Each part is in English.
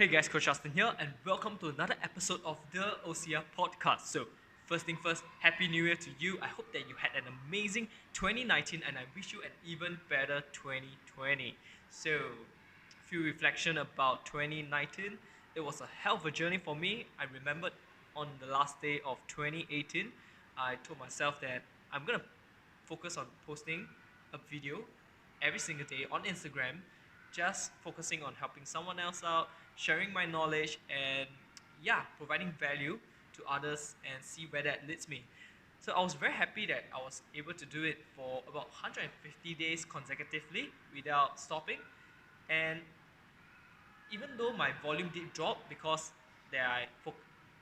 Hey guys, Coach Justin here, and welcome to another episode of the OCR Podcast. So, first thing first, Happy New Year to you. I hope that you had an amazing 2019 and I wish you an even better 2020. So, a few reflection about 2019. It was a hell of a journey for me. I remembered on the last day of 2018, I told myself that I'm gonna focus on posting a video every single day on Instagram, just focusing on helping someone else out, sharing my knowledge, and providing value to others and see where that leads me. So I was very happy that I was able to do it for about 150 days consecutively without stopping. And even though my volume did drop because there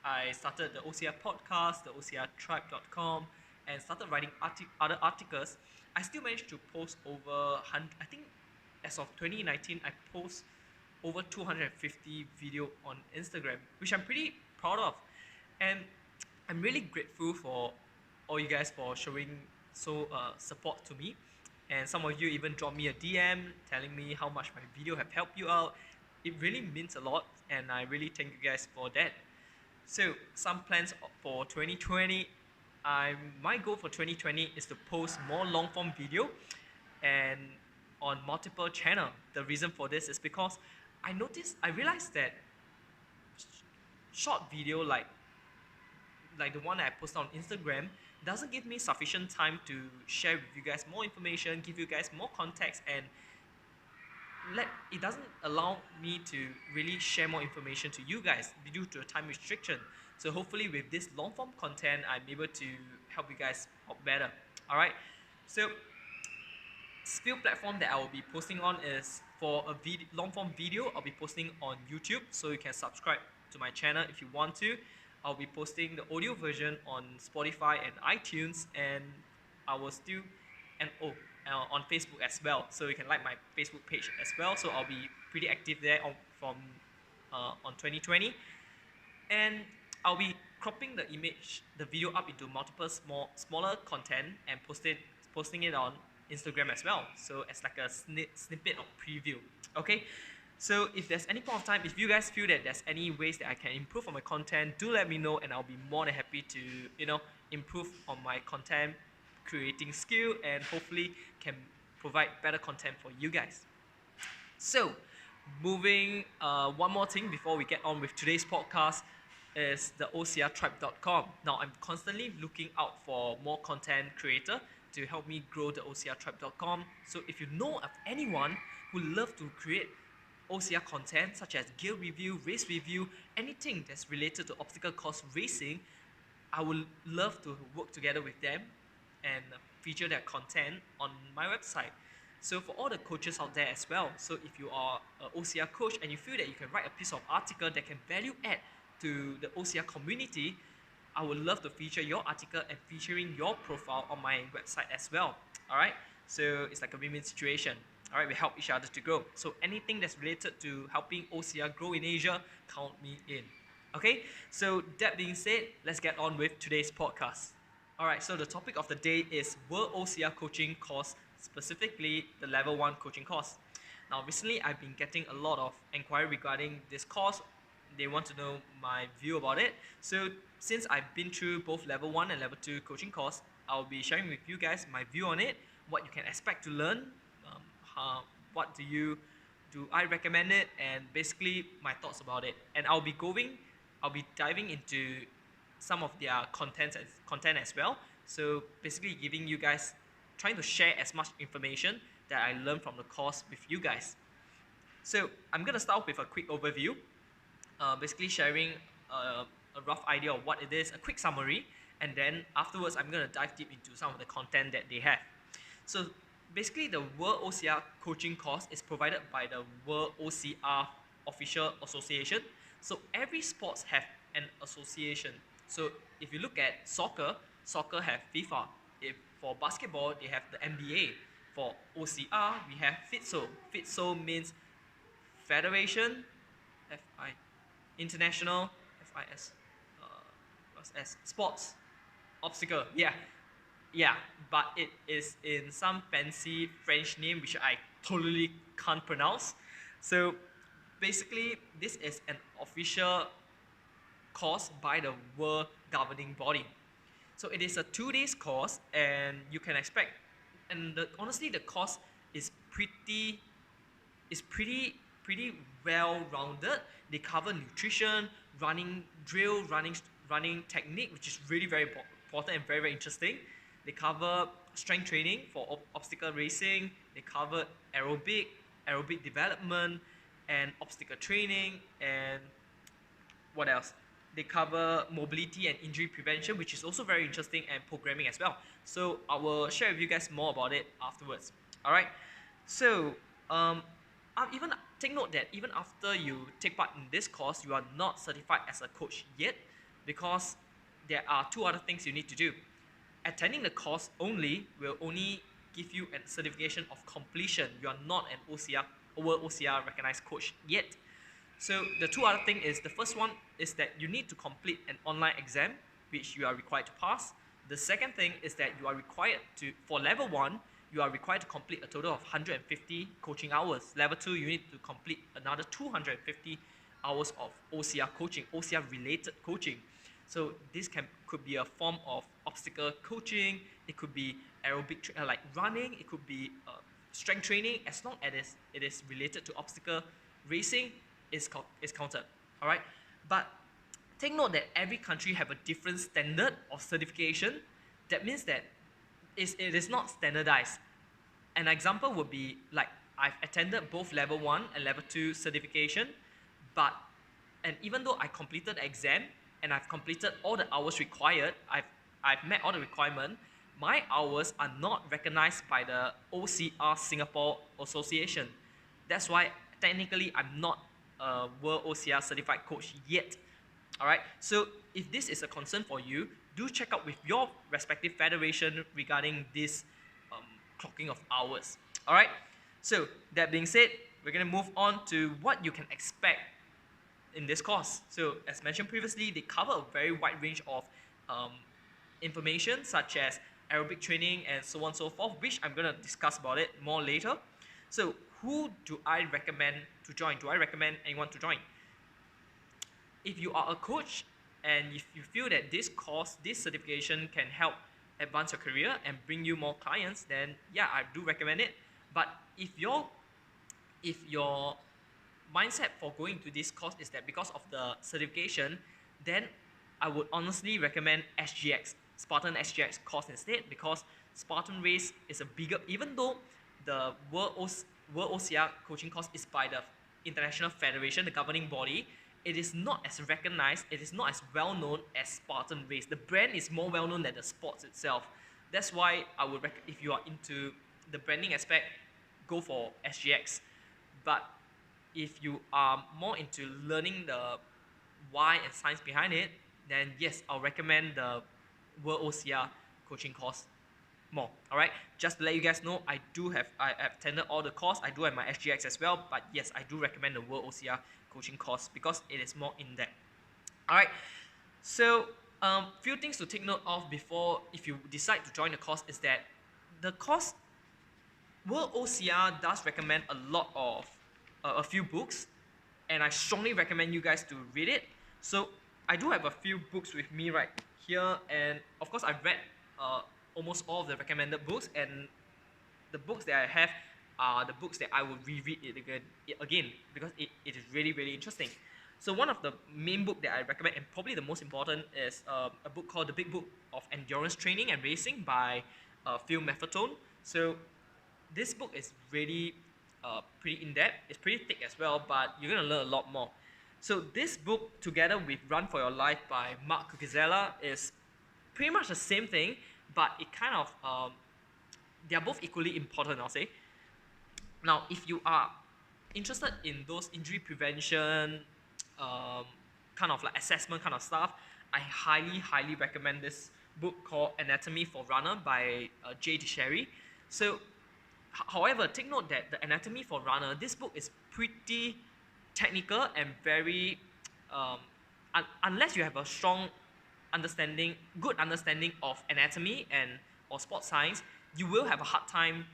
I started the OCR podcast, the OCRTribe.com, and started writing other articles, I still managed to post over 100, I think as of 2019, I post over 250 video on Instagram, which I'm pretty proud of. And I'm really grateful for all you guys for showing support to me. And some of you even dropped me a DM telling me how much my video have helped you out. It really means a lot, and I really thank you guys for that. So some plans for 2020. My goal for 2020 is to post more long form video and on multiple channel. The reason for this is because I realized that short video like the one that I post on Instagram doesn't give me sufficient time to share with you guys more information, give you guys more context, and it doesn't allow me to really share more information to you guys due to a time restriction. So hopefully with this long form content, I'm able to help you guys out better. Alright, so skill platform that I will be posting on is for a long form video. I'll be posting on YouTube, so you can subscribe to my channel if you want to. I'll be posting the audio version on Spotify and iTunes, and I will still on Facebook as well, so you can like my Facebook page as well. So I'll be pretty active there on 2020, and I'll be cropping the video up into multiple smaller content and posting it on Instagram as well, so as like a snippet of preview. Okay, so if there's any point of time, if you guys feel that there's any ways that I can improve on my content, do let me know, and I'll be more than happy to improve on my content creating skill, and hopefully can provide better content for you guys. So moving one more thing before we get on with today's podcast is the OCRTribe.com. Now I'm constantly looking out for more content creator to help me grow the OCRTribe.com. So if you know of anyone who love to create OCR content such as gear review, race review, anything that's related to obstacle course racing, I would love to work together with them and feature their content on my website. So for all the coaches out there as well, so if you are an OCR coach and you feel that you can write a piece of article that can value add to the OCR community, I would love to feature your article and featuring your profile on my website as well. Alright, so it's like a win-win situation. Alright, we help each other to grow. So anything that's related to helping OCR grow in Asia, count me in. Okay, so that being said, let's get on with today's podcast. Alright, so the topic of the day is World OCR Coaching course, specifically the Level 1 coaching course. Now recently I've been getting a lot of inquiry regarding this course. They want to know my view about it. So since I've been through both Level 1 and Level 2 coaching course, I'll be sharing with you guys my view on it, what you can expect to learn, what do I recommend it, and basically my thoughts about it. And I'll be diving into some of their content as well. So basically trying to share as much information that I learned from the course with you guys. So I'm gonna start with a quick overview, basically sharing a rough idea of what it is, a quick summary, and then afterwards I'm gonna dive deep into some of the content that they have. So basically the World OCR Coaching course is provided by the World OCR Official Association. So every sports have an association. So if you look at soccer have FIFA. If for basketball, they have the NBA. For OCR, we have FITSO. FITSO means Federation, FI, International, FIS, Sports, Obstacle. Yeah, but it is in some fancy French name which I totally can't pronounce. So basically this is an official course by the world governing body. So it is a 2 days course, and you can expect, and honestly the course is pretty well rounded. They cover nutrition, running drill, running technique, which is really very important and very interesting. They cover strength training for obstacle racing. They cover aerobic development, and obstacle training, and what else? They cover mobility and injury prevention, which is also very interesting, and programming as well. So I will share with you guys more about it afterwards. All right. So even take note that even after you take part in this course, you are not certified as a coach yet, because there are two other things you need to do. Attending the course only will only give you a certification of completion. You are not an OCR recognized coach yet. So the two other things is, the first one is that you need to complete an online exam, which you are required to pass. The second thing is that you are required to, for level 1, you are required to complete a total of 150 coaching hours. Level 2, you need to complete another 250 hours of OCR coaching, OCR related coaching. So this could be a form of obstacle coaching, it could be aerobic like running, it could be strength training. As long as it is related to obstacle racing, is counted. All right, but take note that every country have a different standard of certification. That means that it is not standardized. An example would be like, I've attended both level 1 and level 2 certification, and even though I completed the exam and I've completed all the hours required, I've met all the requirements, my hours are not recognized by the OCR Singapore Association. That's why technically I'm not a World OCR certified coach yet. Alright, so if this is a concern for you, do check out with your respective federation regarding this clocking of hours. Alright, so that being said, we're going to move on to what you can expect in this course. So as mentioned previously, they cover a very wide range of information, such as aerobic training and so on and so forth, which I'm going to discuss about it more later. So who do I recommend to join? Do I recommend anyone to join? If you are a coach and if you feel that this course, this certification can help advance your career and bring you more clients, then yeah, I do recommend it. But if your mindset for going to this course is that because of the certification, then I would honestly recommend SGX, Spartan SGX course instead, because Spartan race is a bigger, even though the World OCR coaching course is by the International Federation, the governing body, it is not as recognized, it is not as well known as Spartan race. The brand is more well known than the sports itself. That's why I would if you are into the branding aspect, go for SGX. But if you are more into learning the why and science behind it, then yes, I'll recommend the World OCR coaching course more. Alright, just to let you guys know, I have attended all the course. I do have my SGX as well, but yes, I do recommend the World OCR coaching course because it is more in depth. Alright, so few things to take note of before, if you decide to join the course, is that the course, World OCR does recommend a lot of a few books, and I strongly recommend you guys to read it. So I do have a few books with me right here, and of course I've read almost all of the recommended books, and the books that I have are the books that I will reread it again because it is really, really interesting. So one of the main book that I recommend, and probably the most important, is a book called The Big Book of Endurance Training and Racing by Phil Maffetone. So this book is really pretty in-depth. It's pretty thick as well, but you're going to learn a lot more. So this book, together with Run for Your Life by Mark Cucuzella, is pretty much the same thing, but it kind of, they are both equally important, I'll say. Now, if you are interested in those injury prevention, kind of like assessment kind of stuff, I highly, highly recommend this book called Anatomy for Runner by Jay DeSherry. So, however, take note that the Anatomy for Runner, this book is pretty technical and very, unless you have a strong understanding, good understanding of anatomy and or sports science, you will have a hard time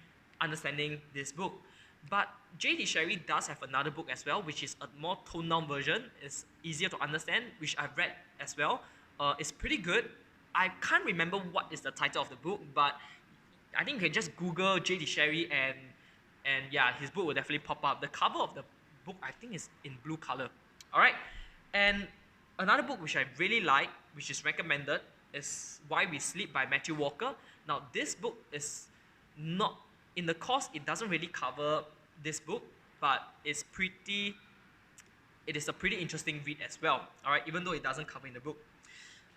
understanding this book. But J.D. Sherry does have another book as well, which is a more toned down version. It's easier to understand, which I've read as well. It's pretty good. I can't remember what is the title of the book, but I think you can just Google J.D. Sherry and yeah, his book will definitely pop up. The cover of the book I think is in blue color. All right, and another book which I really like, which is recommended, is Why We Sleep by Matthew Walker. Now this book is not in the course. It doesn't really cover this book, but it is a pretty interesting read as well. All right, even though it doesn't cover in the book.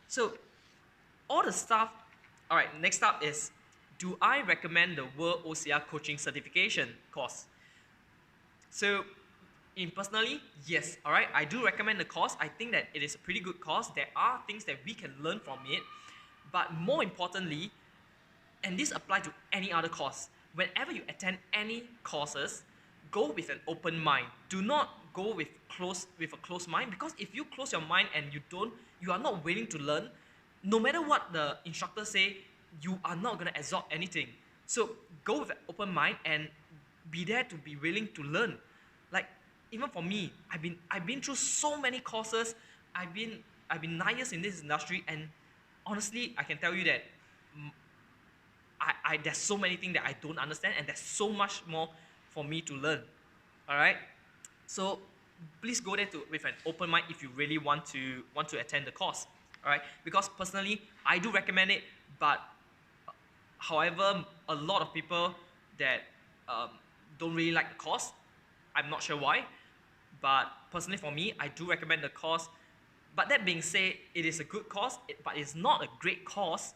So all the stuff. All right, next up is, do I recommend the World OCR Coaching Certification course? So, personally, yes, all right, I do recommend the course. I think that it is a pretty good course. There are things that we can learn from it, but more importantly, and this applies to any other course, whenever you attend any courses, go with an open mind. Do not go with a closed mind, because if you close your mind and you are not willing to learn, no matter what the instructor say, you are not going to absorb anything. So go with an open mind and be there to be willing to learn. Like, even for me, I've been through so many courses. I've been 9 years in this industry, and honestly, I can tell you that there's so many things that I don't understand, and there's so much more for me to learn. All right, so please go there with an open mind if you really want to attend the course. All right, because personally, I do recommend it, but however, a lot of people that don't really like the course. I'm not sure why, but personally for me, I do recommend the course. But that being said, it is a good course, but it's not a great course,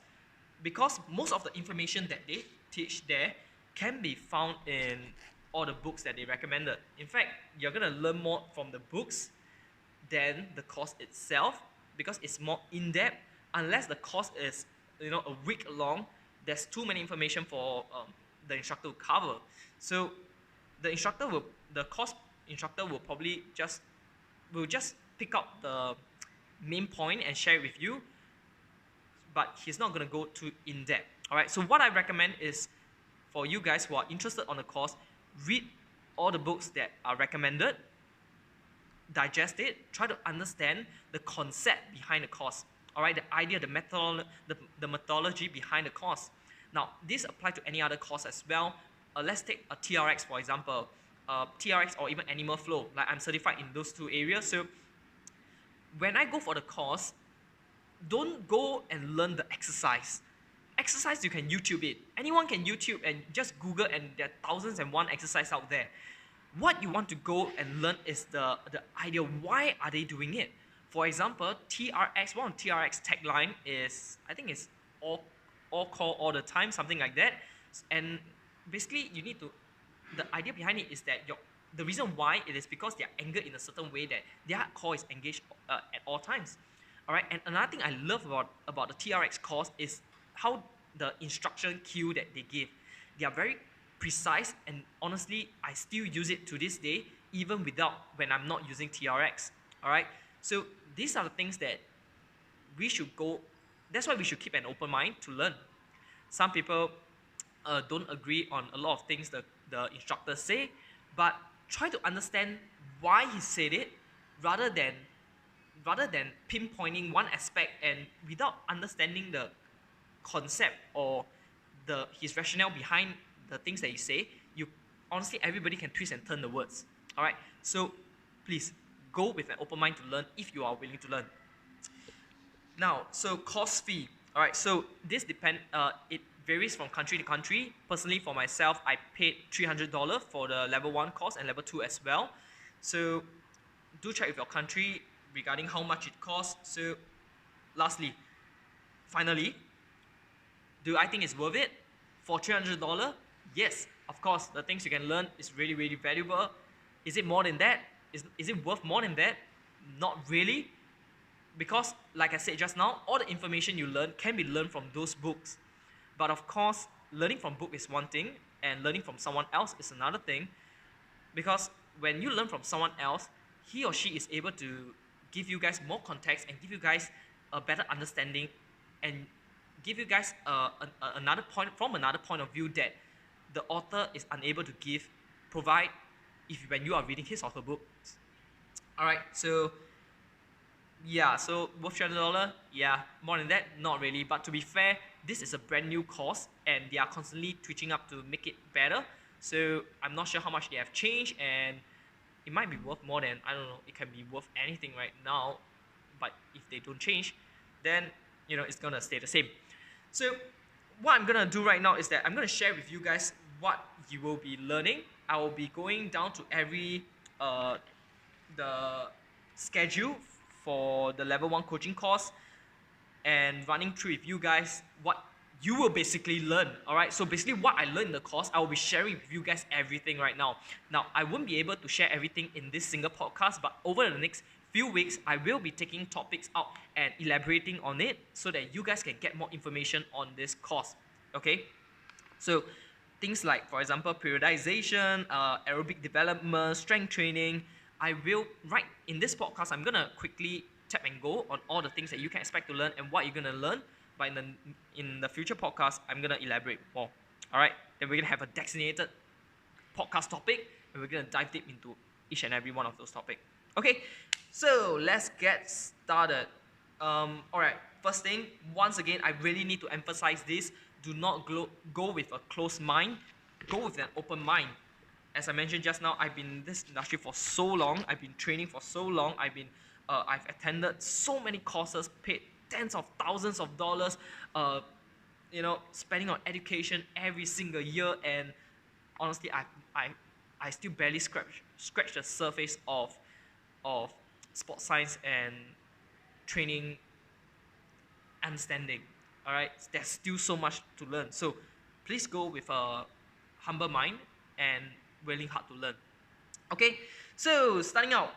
because most of the information that they teach there can be found in all the books that they recommended. In fact, you're going to learn more from the books than the course itself, because it's more in-depth. Unless the course is a week long, there's too many information for the instructor to cover. So the course instructor will probably just pick up the main point and share it with you, but he's not going to go too in-depth. All right, so what I recommend is, for you guys who are interested on the course, read all the books that are recommended, digest it, try to understand the concept behind the course. All right, the idea, the methodology behind the course. Now, this applies to any other course as well. Let's take a TRX, for example. TRX or even animal flow. Like, I'm certified in those two areas. So when I go for the course, don't go and learn the exercise. Exercise, you can YouTube it. Anyone can YouTube and just Google, and there are thousands and one exercise out there. What you want to go and learn is the idea, why are they doing it? For example, TRX, one TRX tagline is, I think it's all call all the time, something like that. And basically, the idea behind it is that the reason why it is because they are anchored in a certain way that their core is engaged at all times. All right, and another thing I love about the TRX course is how the instruction cue that they give. They are very precise, and honestly, I still use it to this day, even when I'm not using TRX. All right, so these are the things that we should go. That's why we should keep an open mind to learn. Some people don't agree on a lot of things the instructors say, but try to understand why he said it, rather than pinpointing one aspect, and without understanding the concept or his rationale behind the things that you say, honestly, everybody can twist and turn the words. All right, so please go with an open mind to learn if you are willing to learn. Now, so course fee. All right, so this it varies from country to country. Personally, for myself, I paid $300 for the level 1 course and level 2 as well. So do check with your country regarding how much it costs. So lastly, finally, do I think it's worth it? For $300? Yes, of course, the things you can learn is really, really valuable. Is it more than that? Is it worth more than that? Not really. Because, like I said just now, all the information you learn can be learned from those books. But of course, learning from book is one thing, and learning from someone else is another thing. Because when you learn from someone else, he or she is able to give you guys more context and give you guys a better understanding, and give you guys another point of view that the author is unable to give provide when you are reading his author book. Alright, so yeah, so worth $300? Yeah, more than that, not really. But to be fair, this is a brand new course and they are constantly twitching up to make it better. So I'm not sure how much they have changed, and it might be worth more than, I don't know, it can be worth anything right now. But if they don't change, then it's gonna stay the same. So what I'm gonna do right now is that I'm gonna share with you guys what you will be learning. I will be going down to every the schedule for the level 1 coaching course and running through with you guys what you will basically learn. Alright, so basically what I learned in the course, I will be sharing with you guys everything right now. Now, I won't be able to share everything in this single podcast, but over the next few weeks, I will be taking topics out and elaborating on it so that you guys can get more information on this course. Okay, so things like, for example, periodization, aerobic development, strength training. I will, right in this podcast, I'm gonna quickly tap and go on all the things that you can expect to learn and what you're gonna learn. But in the future podcast, I'm gonna elaborate more. All right, then we're gonna have a designated podcast topic, and we're gonna dive deep into each and every one of those topics. Okay, so let's get started. All right, first thing, once again, I really need to emphasize this. Do not go with a closed mind. Go with an open mind. As I mentioned just now, I've been in this industry for so long. I've been training for so long. I've attended so many courses, paid tens of thousands of dollars, spending on education every single year, and honestly, I still barely scratch the surface of sports science and training understanding. All right, there's still so much to learn. So please go with a humble mind and willing heart to learn. Okay, so starting out,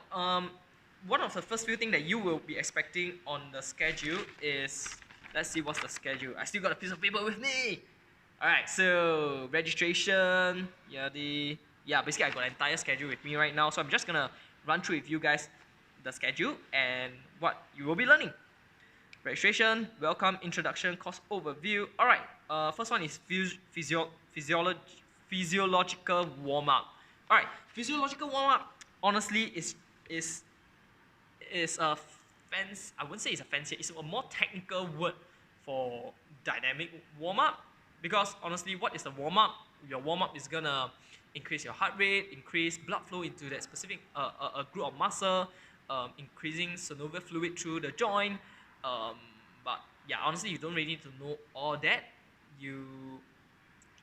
one of the first few things that you will be expecting on the schedule is, let's see what's the schedule. I still got a piece of paper with me. All right, so registration, basically I got an entire schedule with me right now. So I'm just gonna run through with you guys the schedule and what you will be learning. Registration, welcome, introduction, course overview. All right, first one is physiological warm-up. All right, physiological warm-up, honestly, is a fancy, I wouldn't say it's a fancy, it's a more technical word for dynamic warm-up, because honestly, what is the warm-up? Your warm-up is gonna increase your heart rate, increase blood flow into that specific a group of muscle, increasing synovial fluid through the joint. But yeah, honestly, you don't really need to know all that.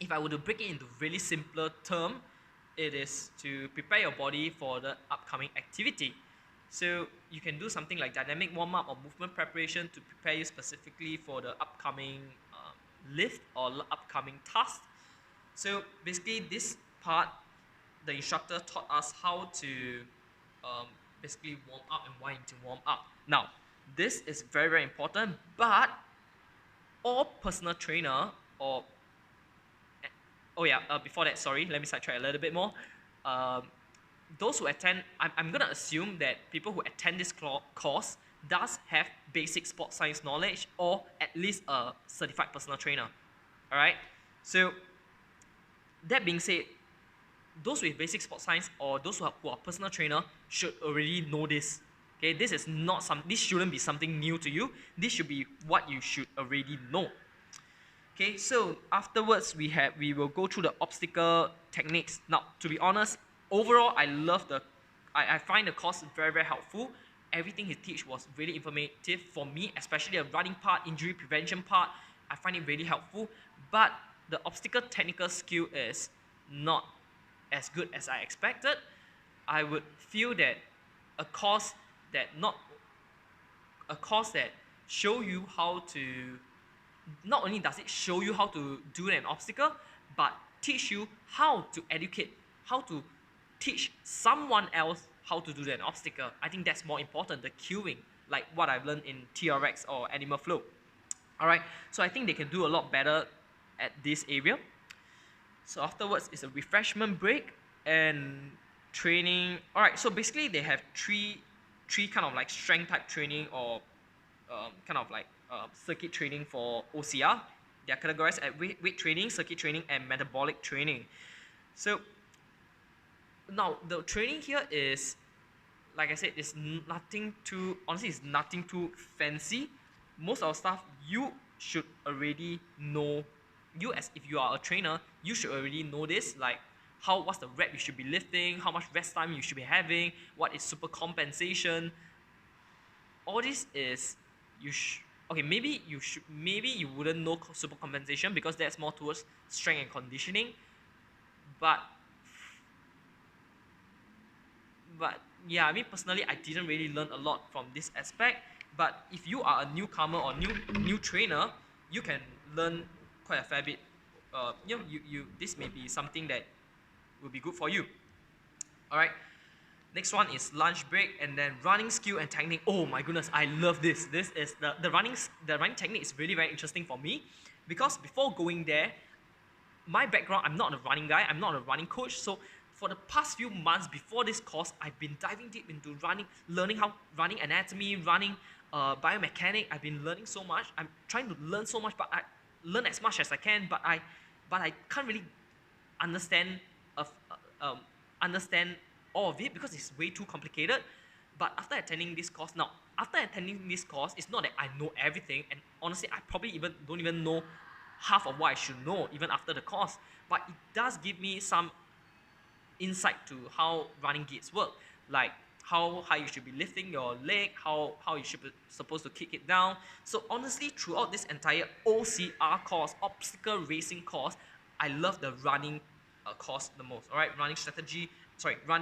If I were to break it into really simpler term, it is to prepare your body for the upcoming activity. So you can do something like dynamic warm-up or movement preparation to prepare you specifically for the upcoming lift or upcoming task. So basically, this part, the instructor taught us how to basically warm up and why to warm up. Now, this is very, very important, but all personal trainer or before that, sorry, let me sidetrack a little bit more. Those who attend, I'm gonna assume that people who attend this course does have basic sports science knowledge or at least a certified personal trainer. All right. So that being said, those with basic sports science or those who are personal trainer should already know this. Okay, this shouldn't be something new to you. This should be what you should already know. Okay, so afterwards we will go through the obstacle techniques. Now, to be honest, overall I find the course very, very helpful. Everything he teach was really informative for me, especially the running part, injury prevention part. I find it really helpful, but the obstacle technical skill is not as good as I expected. I would feel that a course that show you how to, not only does it show you how to do an obstacle, but teach you how to teach someone else how to do an obstacle. I think that's more important, the cueing, like what I've learned in TRX or Animal Flow. Alright, so I think they can do a lot better at this area. So afterwards is a refreshment break and training. Alright, so basically they have three kind of like strength type training or kind of like circuit training for OCR. They are categorized as weight training, circuit training, and metabolic training. So Now the training here is, like I said, it's nothing too, honestly, it's nothing too fancy. Most of the stuff you should already know. You, as if you are a trainer, you should already know this, like what's the rep you should be lifting, how much rest time you should be having, what is super compensation. All this is, okay, maybe you wouldn't know super compensation because that's more towards strength and conditioning, but but yeah, I mean, personally, I didn't really learn a lot from this aspect. But if you are a newcomer or new trainer, you can learn quite a fair bit. You this may be something that will be good for you. All right. Next one is lunch break and then running skill and technique. Oh my goodness, I love this. This is the running technique is really very interesting for me, because before going there, my background, I'm not a running guy, I'm not a running coach. So for the past few months before this course, I've been diving deep into running, learning how running anatomy, running biomechanic. I've been learning so much. I'm trying to learn so much, but I learn as much as I can. But I can't really understand of understand all of it because it's way too complicated. But after attending this course, it's not that I know everything, and honestly, I probably even don't even know half of what I should know even after the course. But it does give me some insight to how running gates work, like how high you should be lifting your leg, how you should be supposed to kick it down. So honestly, throughout this entire OCR course, obstacle racing course, I love the running course the most. All right, running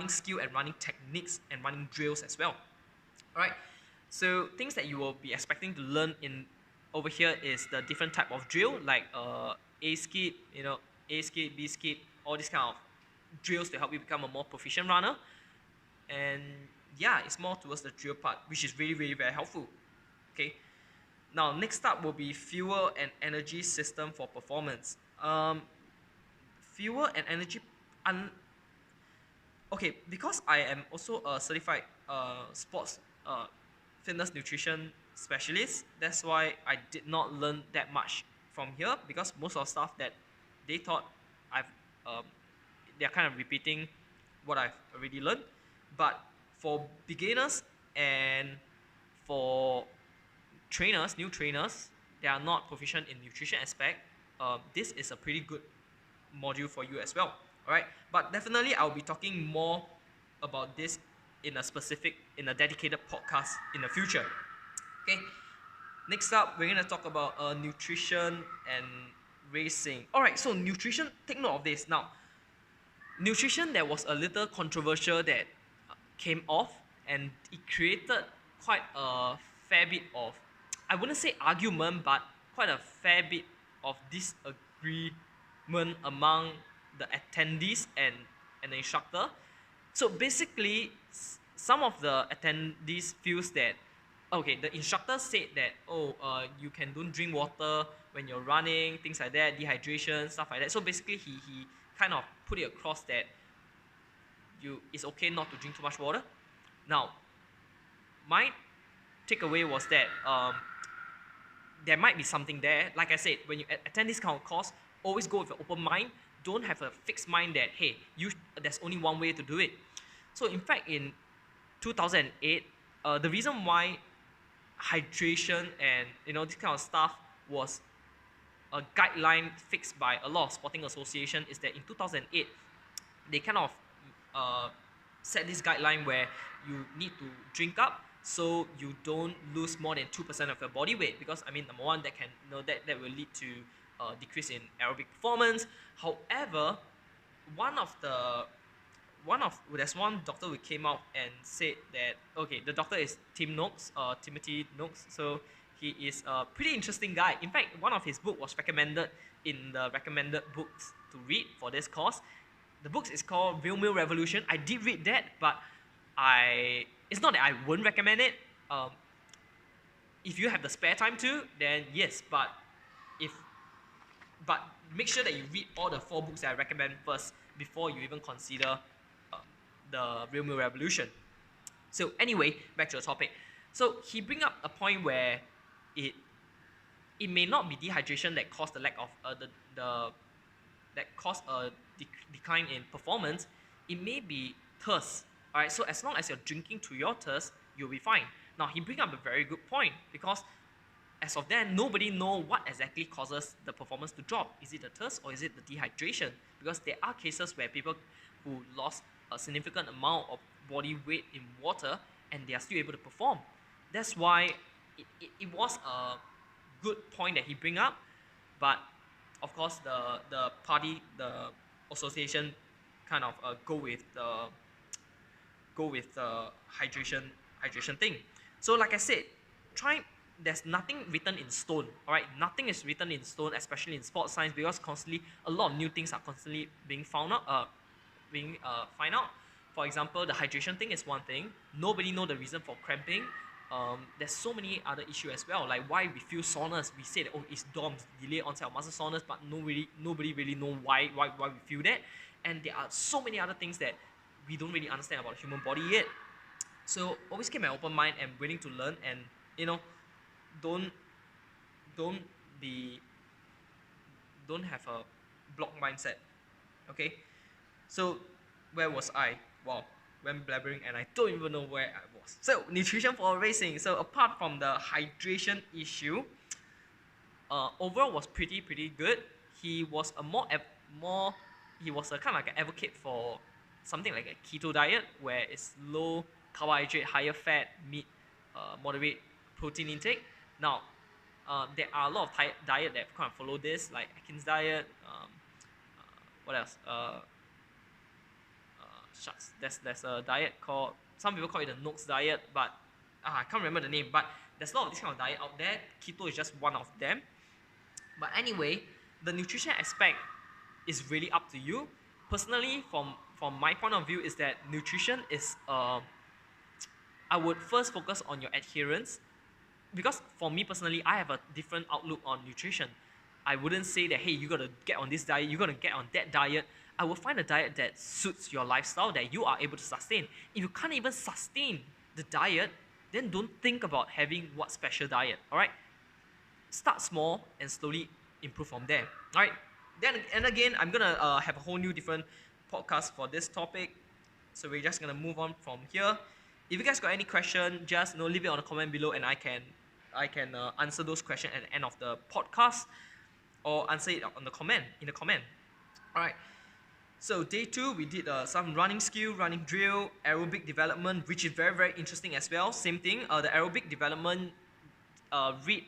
skill and running techniques and running drills as well. All right, so things that you will be expecting to learn in over here is the different type of drill, like A skip, A skip, B skip, all these kind of drills to help you become a more proficient runner. And yeah, it's more towards the drill part, which is really, really very helpful. Okay, now next up will be fuel and energy system for performance. Fuel and energy, okay, because I am also a certified sports fitness nutrition specialist, that's why I did not learn that much from here, because most of the stuff that they taught, I've um, they're kind of repeating what I've already learned. But for beginners and for new trainers, they are not proficient in nutrition aspect, this is a pretty good module for you as well. All right, but definitely I'll be talking more about this in a dedicated podcast in the future. Okay, next up we're gonna talk about nutrition and racing. All right, so nutrition, take note of this. Now, nutrition, there was a little controversial that came off, and it created quite a fair bit of, I wouldn't say argument, but quite a fair bit of disagreement among the attendees and the instructor. So basically, some of the attendees feels that, okay, the instructor said that, you can don't drink water when you're running, things like that, dehydration, stuff like that. So basically, he kind of put it across that it's okay not to drink too much water. Now, my takeaway was that there might be something there. Like I said, when you attend this kind of course, always go with an open mind. Don't have a fixed mind that, hey, there's only one way to do it. So in fact, in 2008, the reason why hydration and this kind of stuff was a guideline fixed by a lot of sporting association is that in 2008, they kind of uh, set this guideline where you need to drink up so you don't lose more than 2% of your body weight, because I mean, number one, that can that will lead to decrease in aerobic performance. However, there's one doctor who came out and said that, okay, the doctor is Timothy Noakes. So he is a pretty interesting guy. In fact, one of his book was recommended in the recommended books to read for this course. The book is called Real Meal Revolution. I did read that, but it's not that I wouldn't recommend it. If you have the spare time to, then yes, but make sure that you read all the 4 books that I recommend first before you even consider the Real Meal Revolution. So anyway, back to the topic. So he bring up a point where it may not be dehydration that caused the lack of that caused a decline in performance. it may be thirst. All right, so as long as you're drinking to your thirst, you'll be fine. Now he brings up a very good point, because as of then, nobody know what exactly causes the performance to drop. Is it the thirst or is it the dehydration? Because there are cases where people who lost a significant amount of body weight in water and they are still able to perform. That's why it was a good point that he bring up, but of course the association kind of go with the hydration thing. So like I said, try there's nothing written in stone. All right, nothing is written in stone, especially in sports science, because constantly a lot of new things are constantly being found out. Find out. For example, the hydration thing is one thing. Nobody know the reason for cramping. There's so many other issues as well, like why we feel soreness. We say that, oh, it's DOMS, delayed onset of muscle soreness, but nobody really know why we feel that. And there are so many other things that we don't really understand about the human body yet. So always keep an open mind and willing to learn, and don't don't be don't have a block mindset. Okay, so where was I? Wow, went blabbering and I don't even know where I was. So nutrition for racing. So apart from the hydration issue, overall was pretty good. He was a more he was a kind of like an advocate for something like a keto diet, where it's low carbohydrate, higher fat, meat, moderate protein intake. Now, there are a lot of diet that kind of follow this, like Atkins diet. What else? Shucks. There's a diet called, some people call it the Noakes diet, but I can't remember the name. But there's a lot of this kind of diet out there. Keto is just one of them. But anyway, the nutrition aspect is really up to you. Personally, from my point of view, is that nutrition is I would first focus on your adherence, because for me personally, I have a different outlook on nutrition. I wouldn't say that, hey, you gotta get on this diet, you gotta get on that diet. I will find a diet that suits your lifestyle, that you are able to sustain. If you can't even sustain the diet, then don't think about having what special diet. All right, start small and slowly improve from there. All right. Then and again, I'm gonna have a whole new different podcast for this topic. So we're just gonna move on from here. If you guys got any question, just leave it on the comment below, and I can answer those questions at the end of the podcast, or answer it in the comment. All right. So day 2, we did some running skill, running drill, aerobic development, which is very interesting as well. Same thing. The aerobic development, read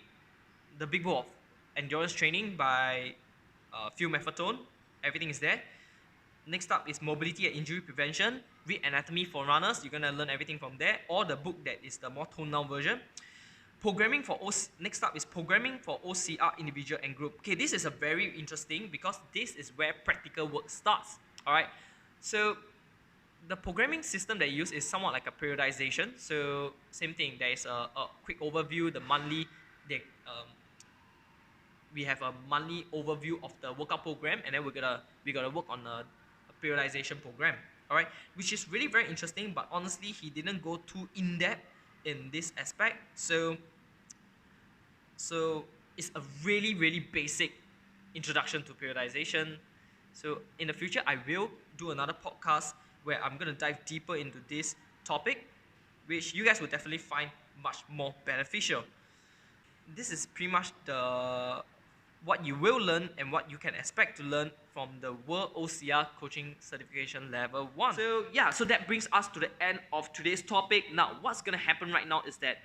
the Big Book of Endurance Training by Phil Maffetone. Everything is there. Next up is mobility and injury prevention. Read Anatomy for Runners. You're gonna learn everything from there. Or the book that is the more toned down version. Next up is programming for OCR individual and group. Okay, this is a very interesting, because this is where practical work starts. All right, so the programming system they use is somewhat like a periodization. So same thing. There is a quick overview. The monthly, we have a monthly overview of the workout program, and then we gotta work on a periodization program. All right, which is really very interesting. But honestly, he didn't go too in depth in this aspect. So it's a really basic introduction to periodization. So in the future, I will do another podcast where I'm going to dive deeper into this topic, which you guys will definitely find much more beneficial. This is pretty much what you will learn and what you can expect to learn from the World OCR Coaching Certification Level 1. So yeah, so that brings us to the end of today's topic. Now, what's going to happen right now is that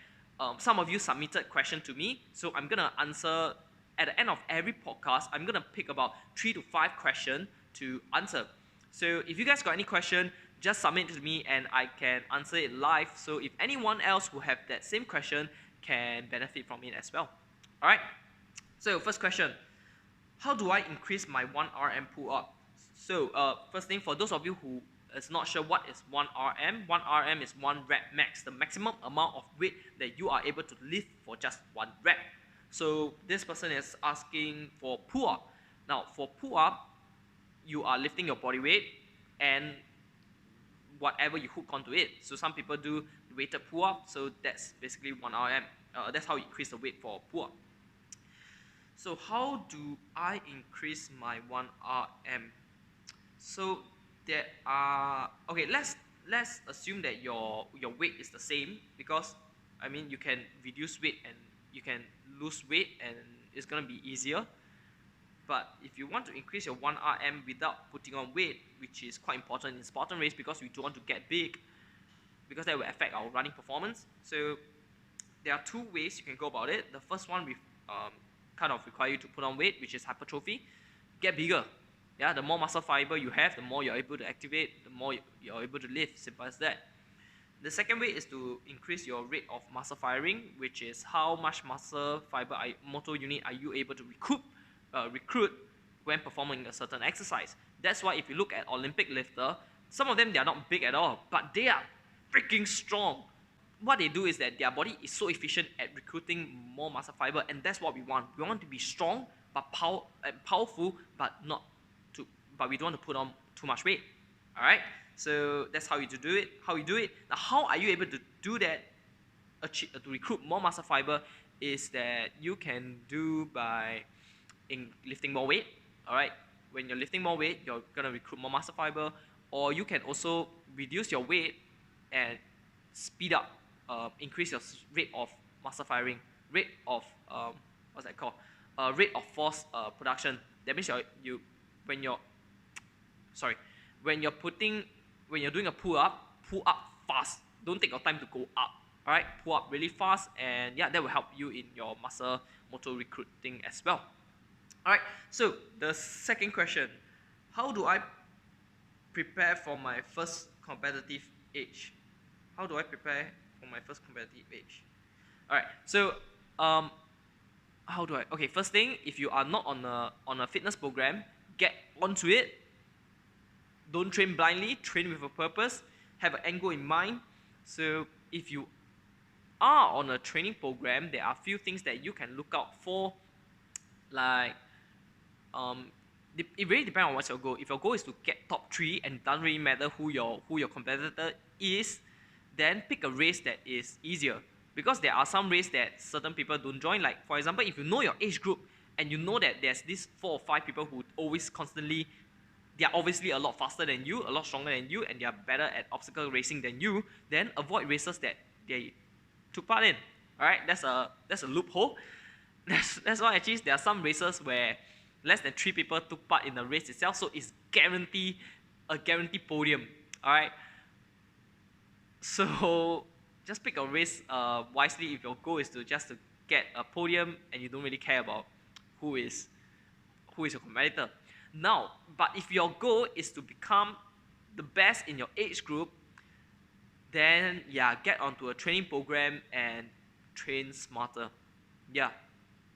some of you submitted question to me, so I'm going to answer at the end of every podcast. I'm going to pick about 3 to 5 questions to answer. So if you guys got any question, just submit it to me and I can answer it live. So if anyone else who have that same question can benefit from it as well. All right. So first question, how do I increase my 1 RM pull-up? So first thing, for those of you who is not sure what is 1 RM, 1 RM is 1 rep max, the maximum amount of weight that you are able to lift for just 1 rep. So this person is asking for pull-up. Now for pull-up, you are lifting your body weight and whatever you hook onto it. So some people do weighted pull-up, so that's basically 1 RM. That's how you increase the weight for pull-up. So how do I increase my 1 RM? So there are, okay, let's assume that your weight is the same, because I mean you can reduce weight and you can lose weight and it's gonna be easier. But if you want to increase your 1 RM without putting on weight, which is quite important in Spartan race because we don't want to get big, because that will affect our running performance. So there are two ways you can go about it. The first one with kind of require you to put on weight, which is hypertrophy. Get bigger. Yeah, the more muscle fiber you have, the more you're able to activate, the more you're able to lift. Simple as that. The second way is to increase your rate of muscle firing, which is how much muscle fiber motor unit are you able to recruit when performing a certain exercise. That's why if you look at Olympic lifter, some of them, they are not big at all, but they are freaking strong. What they do is that their body is so efficient at recruiting more muscle fiber, and that's what we want. We want to be strong but powerful, but we don't want to put on too much weight. All right. So that's how you do it. Now, how are you able to do that? To recruit more muscle fiber is that you can do by lifting more weight. All right. When you're lifting more weight, you're gonna recruit more muscle fiber, or you can also reduce your weight and speed up, increase your rate of muscle firing, rate of what's that called? Rate of force production. That means when you're doing a pull up fast. Don't take your time to go up. All right, pull up really fast, and yeah, that will help you in your muscle motor recruiting as well. All right. So the second question: how do I prepare for my first competitive age? How do I prepare for my first competitive age? All right. So how do I? Okay, first thing, if you are not on a fitness program, get onto it. Don't train blindly. Train with a purpose. Have an end goal in mind. So if you are on a training program, there are a few things that you can look out for. Like, it really depends on what's your goal. If your goal is to get top 3 and doesn't really matter who your competitor is, then pick a race that is easier. Because there are some races that certain people don't join. Like, for example, if you know your age group and you know that there's these 4 or 5 people who always constantly, they are obviously a lot faster than you, a lot stronger than you, and they are better at obstacle racing than you, then avoid races that they took part in. Alright, that's a loophole. That's why actually there are some races where less than 3 people took part in the race itself, so it's a guaranteed podium. Alright. So just pick a race wisely if your goal is to get a podium and you don't really care about who is your competitor. Now, but if your goal is to become the best in your age group, then yeah, get onto a training program and train smarter. Yeah,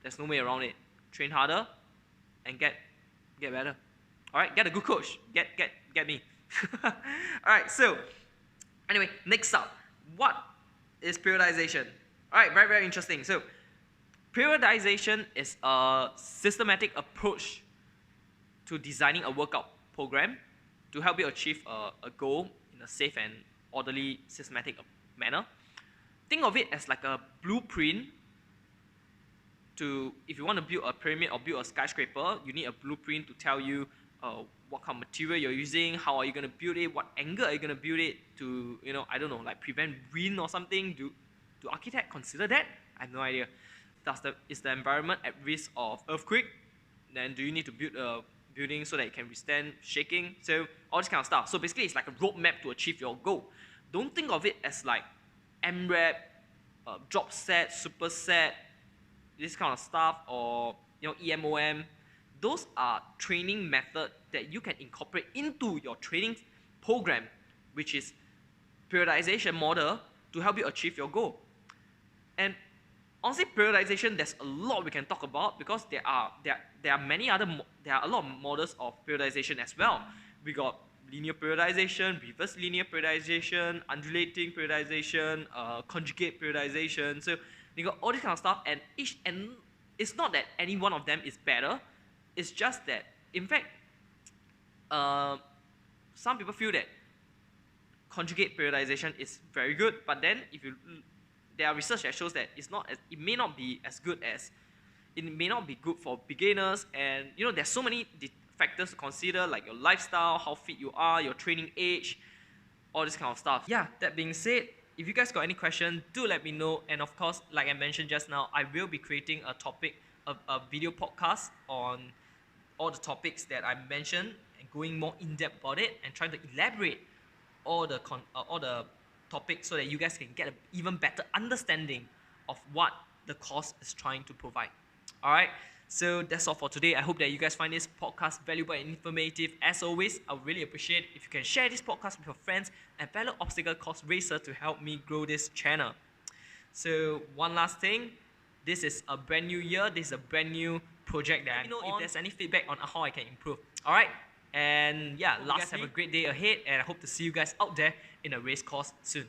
there's no way around it. Train harder and get better. All right, get a good coach. Get me. All right, so anyway, next up, what is periodization? All right, very, very interesting. So periodization is a systematic approach to designing a workout program to help you achieve a goal in a safe and orderly, systematic manner. Think of it as like a blueprint if you want to build a pyramid or build a skyscraper, you need a blueprint to tell you what kind of material you're using, how are you going to build it, what angle are you going to build it to, I don't know, like prevent wind or something. Do architects consider that? I have no idea. Is the environment at risk of earthquake? Then do you need to build a building so that it can withstand shaking? So all this kind of stuff. So basically it's like a roadmap to achieve your goal. Don't think of it as like MRAP, drop set, superset, this kind of stuff, or EMOM. Those are training methods that you can incorporate into your training program, which is periodization model to help you achieve your goal. And honestly, periodization, there's a lot we can talk about because there are a lot of models of periodization as well. We got linear periodization, reverse linear periodization, undulating periodization, conjugate periodization. So you got all this kind of stuff, and it's not that any one of them is better. It's just that, in fact, some people feel that conjugate periodization is very good, but then there are research that shows that it may not be as good as, it may not be good for beginners, and there's so many factors to consider, like your lifestyle, how fit you are, your training age, all this kind of stuff. Yeah, that being said, if you guys got any question, do let me know. And of course, like I mentioned just now, I will be creating a video podcast on all the topics that I mentioned and going more in depth about it and trying to elaborate all the topics so that you guys can get an even better understanding of what the course is trying to provide. All right. So that's all for today. I hope that you guys find this podcast valuable and informative. As always, I would really appreciate if you can share this podcast with your friends and fellow obstacle course racer to help me grow this channel. So one last thing, this is a brand new year. This is a brand new project that I know if there's any feedback on how I can improve. All right. And yeah, lastly, have a great day ahead, and I hope to see you guys out there in a race course soon.